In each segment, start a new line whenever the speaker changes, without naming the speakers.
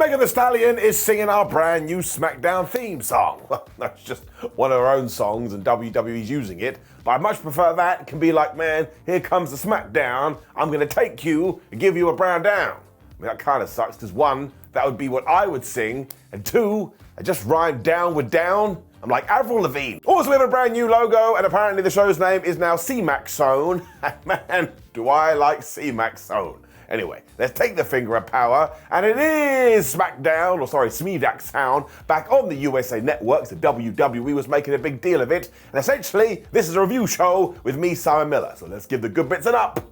Megan Thee Stallion is singing our brand new SmackDown theme song. Well, that's just one of her own songs and WWE's using it, but I much prefer that. It can be like, man, here comes the SmackDown, I'm gonna take you and give you a brown down. I mean, that kind of sucks, because one, that would be what I would sing, and two, I just rhyme down with down. I'm like Avril Lavigne. Also, we have a brand new logo, and apparently the show's name is now C-Mac Zone. Man, do I like C-Mac Zone. Anyway, let's take the finger of power, and it is SmackDown, back on the USA Network. So WWE was making a big deal of it, and essentially, this is a review show with me, Simon Miller. So let's give the good bits an up,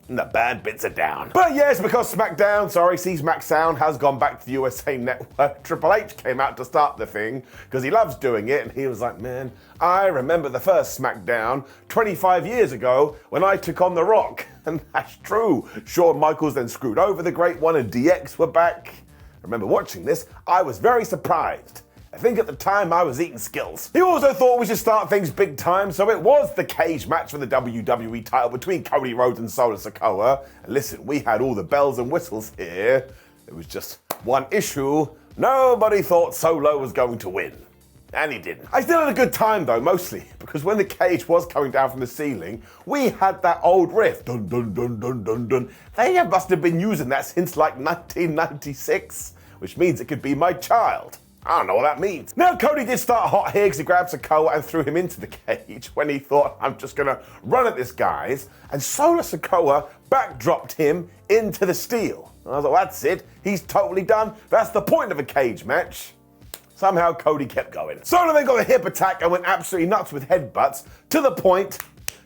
and the bad bits are down. But yes, because SmackDown has gone back to the USA Network. Triple H came out to start the thing, because he loves doing it, and he was like, man, I remember the first SmackDown 25 years ago when I took on The Rock. And that's true. Shawn Michaels then screwed over the Great One and DX were back. I remember watching this, I was very surprised. I think at the time I was eating skills. He also thought we should start things big time, so it was the cage match for the WWE title between Cody Rhodes and Sikoa. And listen, we had all the bells and whistles here. There was just one issue. Nobody thought Solo was going to win. And he didn't. I still had a good time though, mostly, because when the cage was coming down from the ceiling, we had that old riff. Dun dun dun dun dun dun. They must have been using that since like 1996, which means it could be my child. I don't know what that means. Now, Cody did start hot here because he grabbed Sikoa and threw him into the cage when he thought, I'm just gonna run at this guy's, and Sikoa backdropped him into the steel. And I was like, well, that's it. He's totally done. That's the point of a cage match. Somehow Cody kept going. Solo then got a hip attack and went absolutely nuts with headbutts, to the point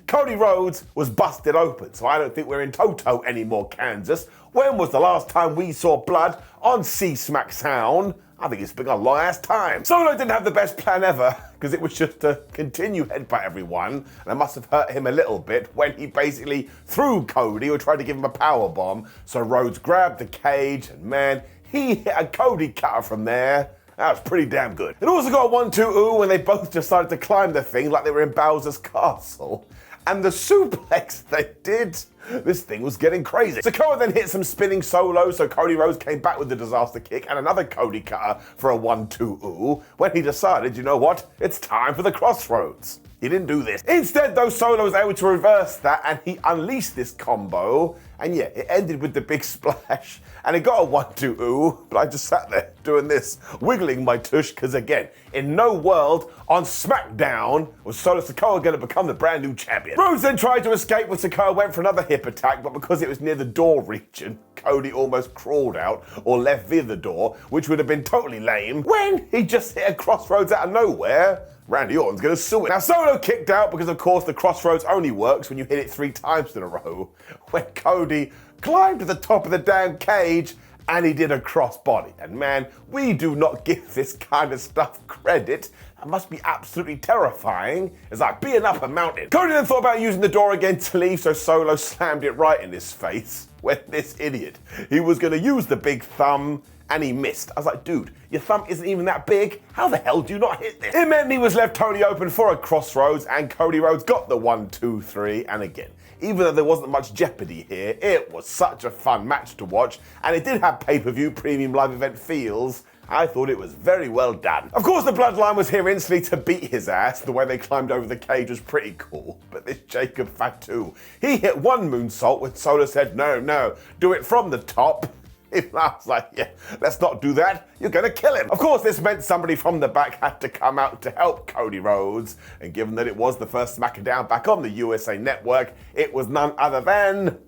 Cody Rhodes was busted open. So I don't think we're in Toto anymore, Kansas. When was the last time we saw blood on SmackDown? I think it's been a long ass time. Solo didn't have the best plan ever, because it was just to continue headbutt everyone, and it must have hurt him a little bit when he basically threw Cody or tried to give him a power bomb. So Rhodes grabbed the cage, and man, he hit a Cody cutter from there. That was pretty damn good. It also got a 1-2-ooh when they both decided to climb the thing like they were in Bowser's castle. And the suplex they did, this thing was getting crazy. Sikoa then hit some spinning solos, so Cody Rhodes came back with the disaster kick and another Cody cutter for a 1-2-ooh when he decided, you know what, it's time for the crossroads. He didn't do this. Instead, though, Solo was able to reverse that and he unleashed this combo. And yeah, it ended with the big splash and it got a 1-2-ooh, but I just sat there doing this, wiggling my tush, because again, in no world on SmackDown was Solo Sikoa going to become the brand new champion. Rhodes then tried to escape when Sikoa went for another hip attack, but because it was near the door region, Cody almost crawled out or left via the door, which would have been totally lame, when he just hit a crossroads out of nowhere. Randy Orton's gonna sue it. Now Solo kicked out because of course the crossroads only works when you hit it 3 times in a row. When Cody climbed to the top of the damn cage and he did a crossbody. And man, we do not give this kind of stuff credit. That must be absolutely terrifying. It's like being up a mountain. Cody then thought about using the door again to leave, so Solo slammed it right in his face. When this idiot, he was gonna use the big thumb and he missed. I was like, dude, your thumb isn't even that big. How the hell do you not hit this? It meant he was left totally open for a crossroads, and Cody Rhodes got the 1-2-3. And again, even though there wasn't much jeopardy here, it was such a fun match to watch, and it did have pay-per-view premium live event feels. I thought it was very well done. Of course, the Bloodline was here instantly to beat his ass. The way they climbed over the cage was pretty cool. But this Jacob Fatu, he hit one moonsault when Solo said, no, do it from the top. I was like, yeah, let's not do that. You're gonna kill him. Of course, this meant somebody from the back had to come out to help Cody Rhodes. And given that it was the first SmackDown back on the USA Network, it was none other than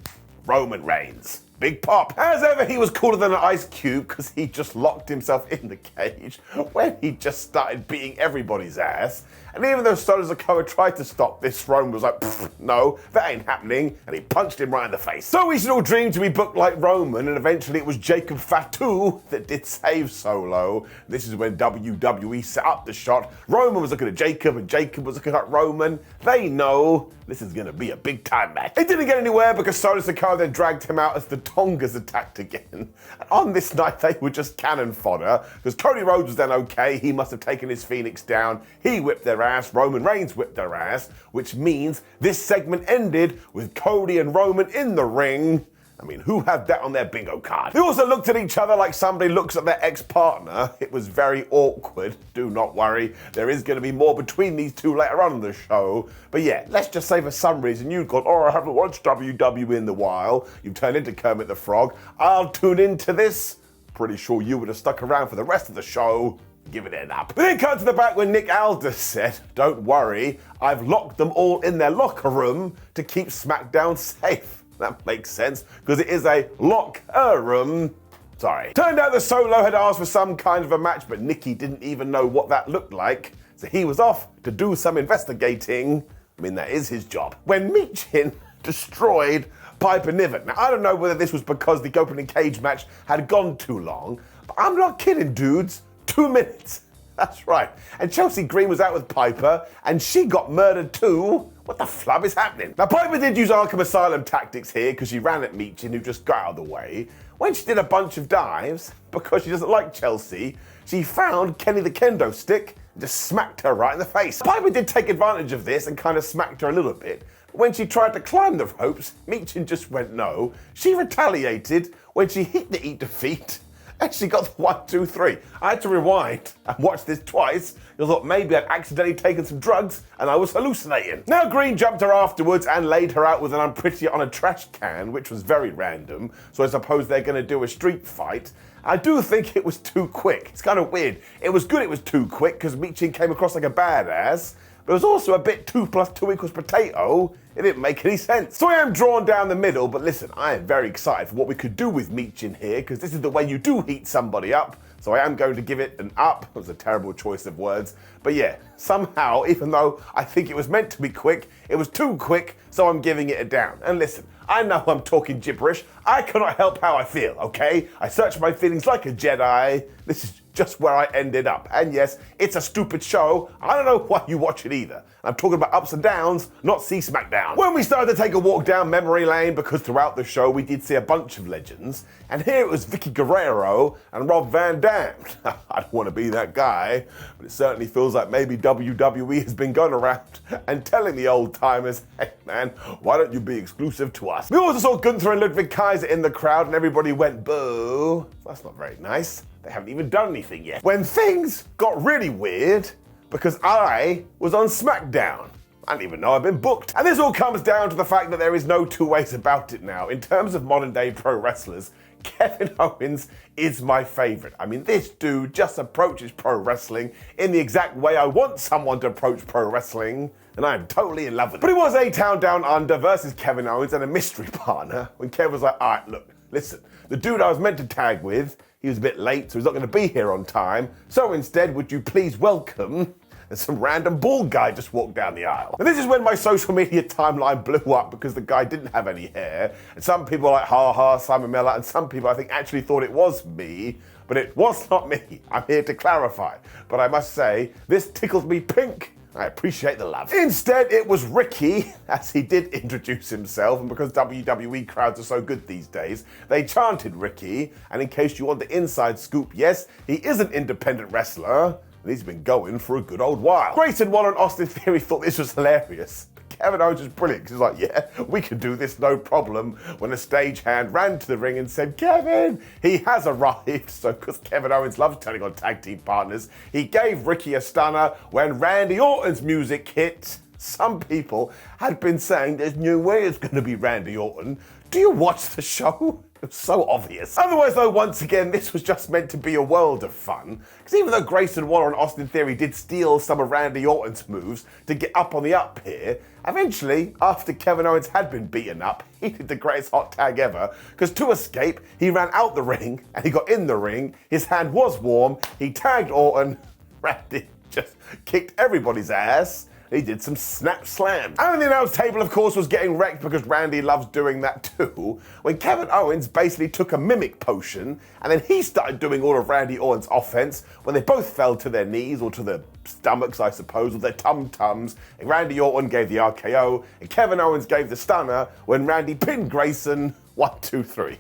Roman Reigns. Big pop. As ever, he was cooler than an ice cube because he just locked himself in the cage when he just started beating everybody's ass. And even though Solo Sikoa tried to stop this, Roman was like, no, that ain't happening, and he punched him right in the face. So we should all dream to be booked like Roman, and eventually it was Jacob Fatu that did save Solo. This is when WWE set up the shot. Roman was looking at Jacob, and Jacob was looking at Roman. They know this is gonna be a big time match. It didn't get anywhere because Solo Sikoa then dragged him out as the Tongas attacked again. And on this night, they were just cannon fodder, because Cody Rhodes was then okay. He must have taken his Phoenix down. He whipped their ass. Roman Reigns whipped their ass, which means this segment ended with Cody and Roman in the ring. I mean, who had that on their bingo card? They also looked at each other like somebody looks at their ex-partner. It was very awkward. Do not worry, there is going to be more between these two later on in the show. But yeah, let's just say for some reason you've gone, oh, I haven't watched WWE in a while. You've turned into Kermit the Frog. I'll tune into this. Pretty sure you would have stuck around for the rest of the show. Give it up. We then cut to the back when Nick Aldis said, don't worry, I've locked them all in their locker room to keep SmackDown safe. That makes sense, because it is a locker room. Sorry. Turned out the Solo had asked for some kind of a match, but Nikki didn't even know what that looked like, so he was off to do some investigating. I mean, that is his job. When Michin destroyed Piper Niven. Now, I don't know whether this was because the opening cage match had gone too long, but I'm not kidding, dudes. 2 minutes. That's right. And Chelsea Green was out with Piper, and she got murdered too. What the flub is happening? Now, Piper did use Arkham Asylum tactics here because she ran at Michin, who just got out of the way. When she did a bunch of dives, because she doesn't like Chelsea, she found Kenny the Kendo Stick and just smacked her right in the face. Piper did take advantage of this and kind of smacked her a little bit. But when she tried to climb the ropes, Michin just went no. She retaliated when she hit the Eat Defeat. And she got the 1, 2, 3. I had to rewind and watch this twice. I thought maybe I'd accidentally taken some drugs and I was hallucinating. Now Green jumped her afterwards and laid her out with an unpretty on a trash can, which was very random. So I suppose they're going to do a street fight. I do think it was too quick. It's kind of weird. It was good it was too quick because Michin came across like a badass. But it was also a bit 2 + 2 = potato. It didn't make any sense. So I am drawn down the middle, but listen, I am very excited for what we could do with Michin here, because this is the way you do heat somebody up. So I am going to give it an up. It was a terrible choice of words. But yeah, somehow, even though I think it was meant to be quick, it was too quick, so I'm giving it a down. And listen, I know I'm talking gibberish. I cannot help how I feel, okay? I search my feelings like a Jedi. This is just where I ended up. And yes, it's a stupid show. I don't know why you watch it either. I'm talking about ups and downs, not see SmackDown. When we started to take a walk down memory lane, because throughout the show we did see a bunch of legends, and here it was Vicky Guerrero and Rob Van Dam. I don't want to be that guy, but it certainly feels like maybe WWE has been going around and telling the old timers, hey man, why don't you be exclusive to us? We also saw Gunther and Ludwig Kaiser in the crowd and everybody went boo. That's not very nice. They haven't even done anything yet. When things got really weird, because I was on SmackDown. I didn't even know I'd been booked. And this all comes down to the fact that there is no two ways about it now. In terms of modern day pro wrestlers, Kevin Owens is my favorite. I mean, this dude just approaches pro wrestling in the exact way I want someone to approach pro wrestling, and I'm totally in love with it. But it was A-Town Down Under versus Kevin Owens and a mystery partner when Kev was like, all right, look, listen, the dude I was meant to tag with, he was a bit late, so he's not going to be here on time. So instead, would you please welcome... And some random bald guy just walked down the aisle. And this is when my social media timeline blew up because the guy didn't have any hair. And some people were like, ha ha, Simon Miller. And some people, I think, actually thought it was me. But it was not me. I'm here to clarify. But I must say, this tickles me pink. I appreciate the love. Instead, it was Ricky, as he did introduce himself, and because WWE crowds are so good these days, they chanted Ricky, and in case you want the inside scoop, yes, he is an independent wrestler, and he's been going for a good old while. Grayson Waller and Austin Theory thought this was hilarious. Kevin Owens was brilliant, because he's like, yeah, we can do this, no problem, when a stagehand ran to the ring and said, Kevin, he has arrived. So because Kevin Owens loves turning on tag team partners, he gave Ricky a stunner when Randy Orton's music hit. Some people had been saying there's no way it's going to be Randy Orton. Do you watch the show? It was so obvious. Otherwise, though, once again, this was just meant to be a world of fun. Because even though Grayson Waller and Austin Theory did steal some of Randy Orton's moves to get up on the up here, eventually, after Kevin Owens had been beaten up, he did the greatest hot tag ever. Because to escape, he ran out the ring and he got in the ring. His hand was warm. He tagged Orton. Randy just kicked everybody's ass. He did some snap slams. And the announce table, of course, was getting wrecked because Randy loves doing that too, when Kevin Owens basically took a mimic potion and then he started doing all of Randy Orton's offense when they both fell to their knees or to their stomachs, I suppose, or their tum-tums, and Randy Orton gave the RKO and Kevin Owens gave the stunner when Randy pinned Grayson 1, 2, 3.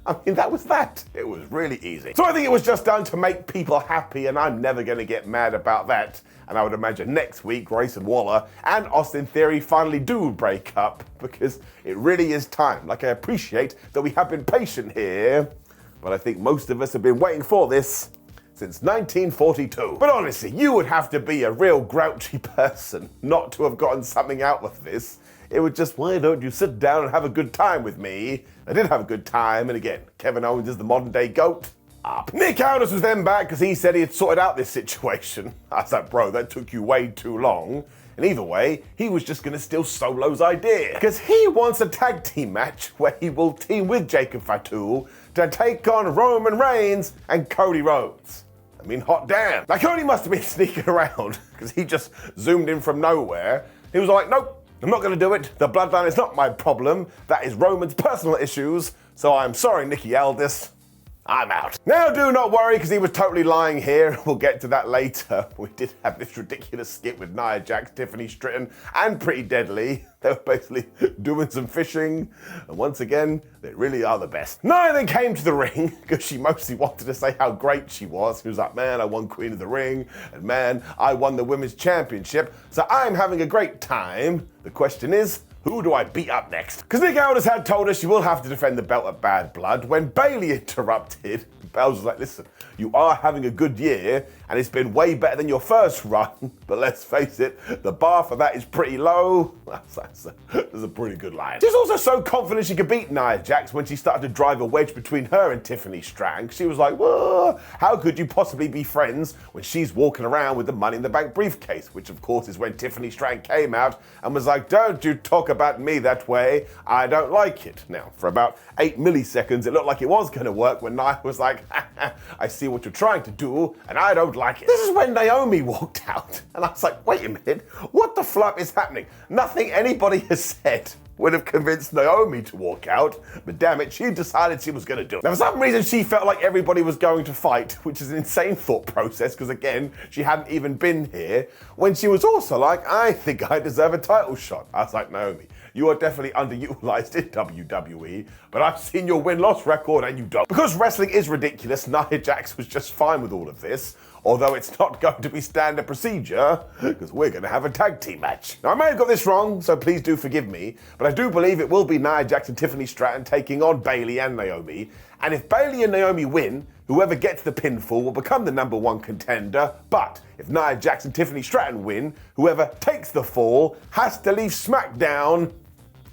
I mean, that was that. It was really easy. So I think it was just done to make people happy, and I'm never going to get mad about that. And I would imagine next week, Grayson Waller and Austin Theory finally do break up, because it really is time. Like, I appreciate that we have been patient here, but I think most of us have been waiting for this since 1942. But honestly, you would have to be a real grouchy person not to have gotten something out of this. It was just, why don't you sit down and have a good time with me? I did have a good time, and again, Kevin Owens is the modern day GOAT. Up. Nick Aldis was then back because he said he had sorted out this situation. I was like, bro, that took you way too long. And either way, he was just gonna steal Solo's idea, because he wants a tag team match where he will team with Jacob Fatu to take on Roman Reigns and Cody Rhodes. I mean, hot damn. Now, Cody must have been sneaking around because he just zoomed in from nowhere. He was like, nope, I'm not gonna do it. The bloodline is not my problem. That is Roman's personal issues. So I'm sorry, Nicky Aldis. I'm out. Now, do not worry, because he was totally lying here. We'll get to that later. We did have this ridiculous skit with Nia Jax, Tiffany Stratton, and Pretty Deadly. They were basically doing some fishing, and once again, they really are the best. Nia then came to the ring, because she mostly wanted to say how great she was. She was like, man, I won Queen of the Ring, and man, I won the Women's Championship, so I'm having a great time. The question is, who do I beat up next? Because Nick Aldis had told her she will have to defend the belt at Bad Blood. When Bayley interrupted, Bells was like, listen, you are having a good year, and it's been way better than your first run, but let's face it, the bar for that is pretty low. That's a pretty good line. She's also so confident she could beat Nia Jax when she started to drive a wedge between her and Tiffany Stratton. She was like, whoa, how could you possibly be friends when she's walking around with the Money in the Bank briefcase? Which, of course, is when Tiffany Stratton came out and was like, don't you talk about me that way, I don't like it. Now, for about 8 milliseconds, it looked like it was going to work when Nia was like, I see what you're trying to do, and I don't like it. This is when Naomi walked out, and I was like, wait a minute, what the flip is happening? Nothing anybody has said would have convinced Naomi to walk out, but damn it, she decided she was going to do it. Now, for some reason, she felt like everybody was going to fight, which is an insane thought process, because again, she hadn't even been here, when she was also like, I think I deserve a title shot. I was like, Naomi, you are definitely underutilized in WWE, but I've seen your win-loss record and you don't. Because wrestling is ridiculous, Nia Jax was just fine with all of this, although it's not going to be standard procedure, because we're going to have a tag team match. Now, I may have got this wrong, so please do forgive me, but I do believe it will be Nia Jax and Tiffany Stratton taking on Bayley and Naomi, and if Bayley and Naomi win, whoever gets the pinfall will become the #1 contender, but if Nia Jax and Tiffany Stratton win, whoever takes the fall has to leave SmackDown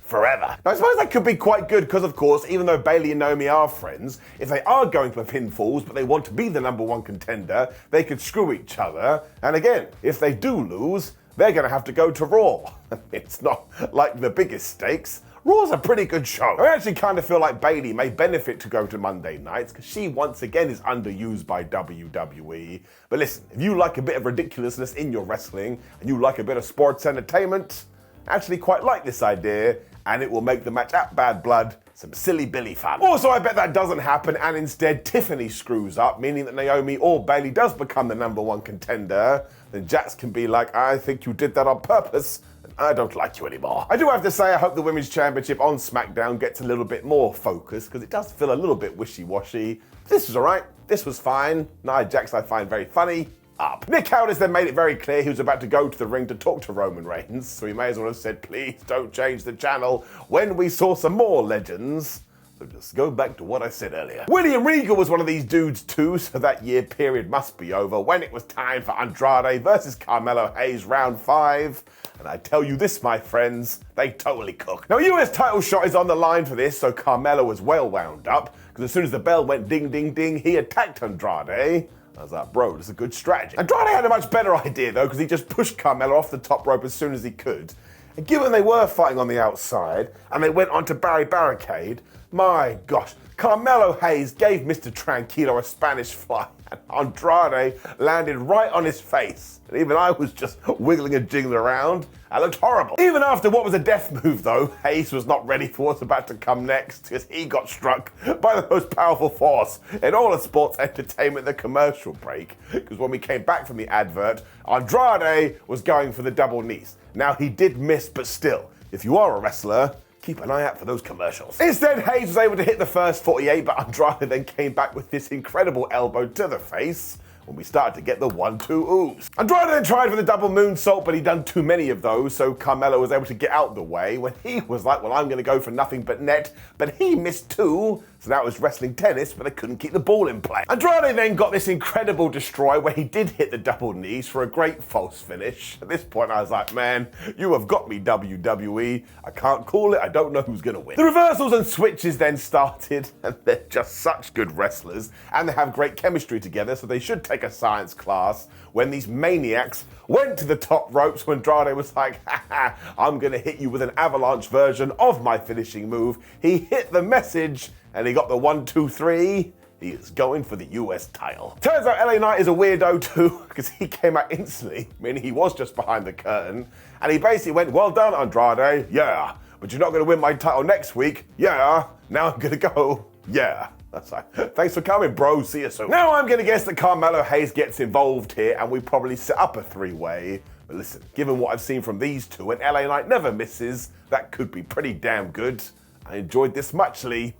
forever. Now, I suppose that could be quite good because, of course, even though Bayley and Naomi are friends, if they are going for pinfalls but they want to be the #1 contender, they could screw each other. And again, if they do lose, they're going to have to go to Raw. It's not like the biggest stakes. Raw's a pretty good show. I actually kind of feel like Bayley may benefit to go to Monday nights because she once again is underused by WWE. But listen, if you like a bit of ridiculousness in your wrestling and you like a bit of sports entertainment, I actually quite like this idea, and it will make the match at Bad Blood some silly Billy fun. Also, I bet that doesn't happen, and instead Tiffany screws up, meaning that Naomi or Bayley does become the #1 contender. Then Jax can be like, I think you did that on purpose, and I don't like you anymore. I do have to say, I hope the Women's Championship on SmackDown gets a little bit more focus, because it does feel a little bit wishy-washy. This was alright, this was fine. Nia Jax I find very funny. Up. Nick Aldis then made it very clear he was about to go to the ring to talk to Roman Reigns, so he may as well have said, please don't change the channel when we saw some more legends. So just go back to what I said earlier. William Regal was one of these dudes too, so that year period must be over when it was time for Andrade versus Carmelo Hayes round 5. And I tell you this, my friends, they totally cooked. Now, a US title shot is on the line for this, so Carmelo was well wound up, because as soon as the bell went ding, ding, ding, he attacked Andrade. I was like, bro, that's a good strategy. Andrade had a much better idea, though, because he just pushed Carmelo off the top rope as soon as he could. And given they were fighting on the outside, and they went onto Barricade, my gosh, Carmelo Hayes gave Mr. Tranquilo a Spanish fly, and Andrade landed right on his face. And even I was just wiggling and jiggling around. I looked horrible. Even after what was a death move, though, Hayes was not ready for what's about to come next, because he got struck by the most powerful force in all of sports entertainment, the commercial break. Because when we came back from the advert, Andrade was going for the double knees. Now, he did miss, but still, if you are a wrestler, keep an eye out for those commercials. Instead, Hayes was able to hit the first 48, but Andrade then came back with this incredible elbow to the face when we started to get the 1-2 oohs. Andrade then tried for the double moonsault, but he'd done too many of those, so Carmelo was able to get out the way when he was like, well, I'm going to go for nothing but net, but he missed 2, so now it was wrestling tennis, but they couldn't keep the ball in play. Andrade then got this incredible destroy where he did hit the double knees for a great false finish. At this point, I was like, man, you have got me, WWE. I can't call it. I don't know who's going to win. The reversals and switches then started, and they're just such good wrestlers, and they have great chemistry together, so they should take a science class when these maniacs went to the top ropes when Andrade was like, haha, I'm going to hit you with an avalanche version of my finishing move. He hit the message, and he got the 1-2-3. He is going for the US title. Turns out LA Knight is a weirdo too, because he came out instantly, meaning he was just behind the curtain, and he basically went, well done, Andrade, yeah, but you're not going to win my title next week, yeah, now I'm going to go, yeah. That's right. Thanks for coming, bro. See you soon. Now I'm going to guess that Carmelo Hayes gets involved here, and we probably set up a 3-way. But listen, given what I've seen from these two, and LA Knight never misses, that could be pretty damn good. I enjoyed this muchly.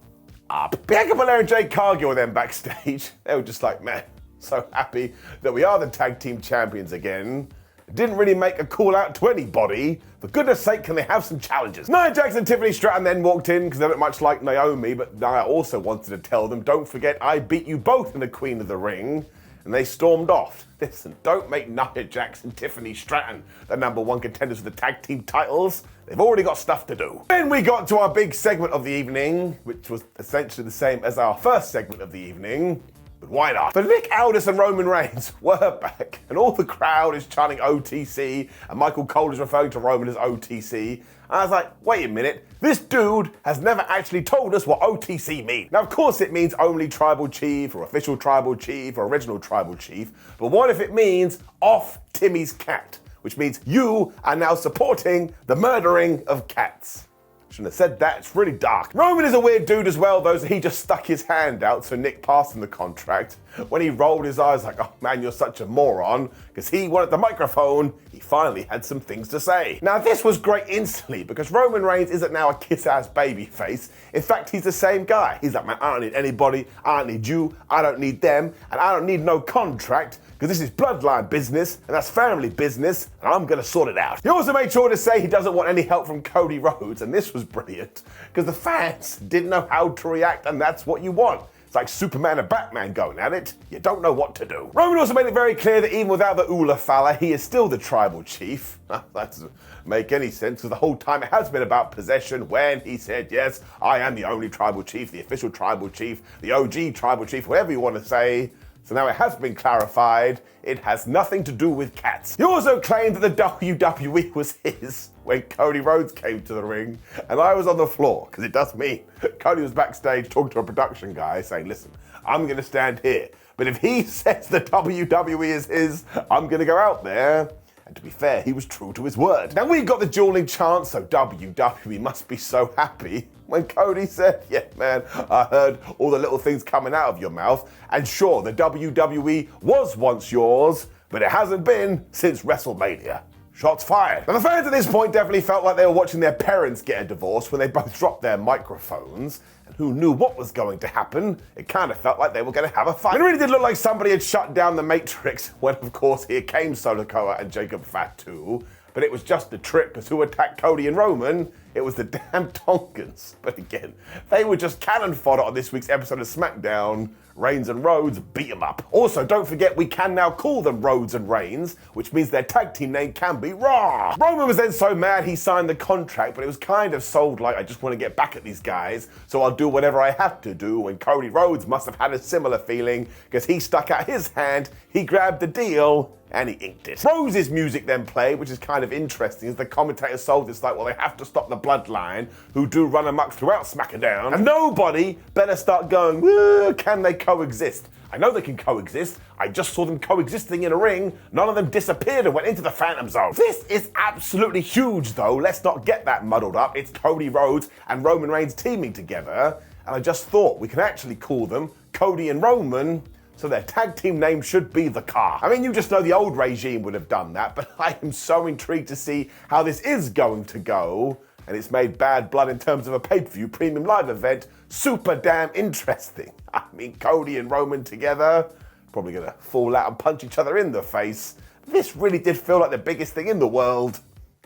Bianca Belair and Jade Cargill were then backstage. They were just like, man, so happy that we are the tag team champions again. It didn't really make a call out to anybody. For goodness sake, can they have some challenges? Nia Jax and Tiffany Stratton then walked in because they look much like Naomi, but Nia also wanted to tell them, don't forget I beat you both in the Queen of the Ring. And they stormed off. Listen, don't make Nia Jax and Tiffany Stratton the #1 contenders for the tag team titles. They've already got stuff to do. Then we got to our big segment of the evening, which was essentially the same as our first segment of the evening. But why not? But Nick Aldis and Roman Reigns were back, and all the crowd is chanting OTC, and Michael Cole is referring to Roman as OTC. And I was like, wait a minute, this dude has never actually told us what OTC means. Now, of course, it means only tribal chief, or official tribal chief, or original tribal chief, but what if it means off Timmy's cat, which means you are now supporting the murdering of cats? Shouldn't have said that, it's really dark. Roman is a weird dude as well though, so he just stuck his hand out so Nick passed him the contract. When he rolled his eyes like, oh man, you're such a moron, because he wanted the microphone, he finally had some things to say. Now this was great instantly, because Roman Reigns isn't now a kiss-ass babyface. In fact, he's the same guy. He's like, man, I don't need anybody, I don't need you, I don't need them, and I don't need no contract, because this is bloodline business, and that's family business, and I'm gonna sort it out. He also made sure to say he doesn't want any help from Cody Rhodes, and this was brilliant, because the fans didn't know how to react, and that's what you want. It's like Superman and Batman going at it. You don't know what to do. Roman also made it very clear that even without the Ula Fala, he is still the tribal chief. That doesn't make any sense, because the whole time it has been about possession when he said, yes, I am the only tribal chief, the official tribal chief, the OG tribal chief, whatever you want to say. So now it has been clarified, it has nothing to do with cats. He also claimed that the WWE was his when Cody Rhodes came to the ring, and I was on the floor, because it does mean Cody was backstage talking to a production guy saying, listen, I'm going to stand here, but if he says the WWE is his, I'm going to go out there. And to be fair, he was true to his word. Now we got the dueling chant, so WWE must be so happy when Cody said, yeah, man, I heard all the little things coming out of your mouth, and sure, the WWE was once yours, but it hasn't been since WrestleMania. Shots fired. Now the fans at this point definitely felt like they were watching their parents get a divorce when they both dropped their microphones. And who knew what was going to happen? It kind of felt like they were going to have a fight. It really did look like somebody had shut down the Matrix when, of course, here came Sikoa and Jacob Fatu. But it was just a trick, because who attacked Cody and Roman? It was the damn Tonkins. But again, they were just cannon fodder on this week's episode of SmackDown. Reigns and Rhodes beat them up. Also, don't forget we can now call them Rhodes and Reigns, which means their tag team name can be Raw. Roman was then so mad he signed the contract, but it was kind of sold like, I just want to get back at these guys, so I'll do whatever I have to do, and Cody Rhodes must have had a similar feeling, because he stuck out his hand, he grabbed the deal, and he inked it. Rose's music then played, which is kind of interesting, as the commentator sold this like, well, they have to stop the bloodline, who do run amok throughout SmackDown, and nobody better start going, can they coexist? I know they can coexist. I just saw them coexisting in a ring. None of them disappeared and went into the Phantom Zone. This is absolutely huge, though. Let's not get that muddled up. It's Cody Rhodes and Roman Reigns teaming together, and I just thought we can actually call them Cody and Roman, so their tag team name should be The Car. I mean, you just know the old regime would have done that, but I am so intrigued to see how this is going to go. and it's made Bad Blood in terms of a pay-per-view premium live event super damn interesting. I mean, Cody and Roman together, probably gonna fall out and punch each other in the face. This really did feel like the biggest thing in the world.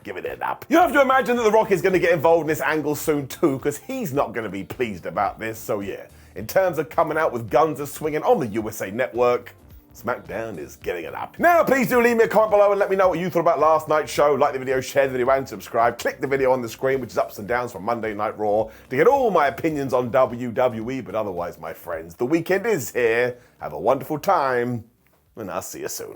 Give it up. You have to imagine that The Rock is going to get involved in this angle soon too, because he's not going to be pleased about this. So yeah, in terms of coming out with guns a swinging on the USA Network, SmackDown is getting it up. Now, please do leave me a comment below and let me know what you thought about last night's show. Like the video, share the video, and subscribe. Click the video on the screen, which is ups and downs from Monday Night Raw, to get all my opinions on WWE. But otherwise, my friends, the weekend is here. Have a wonderful time, and I'll see you soon.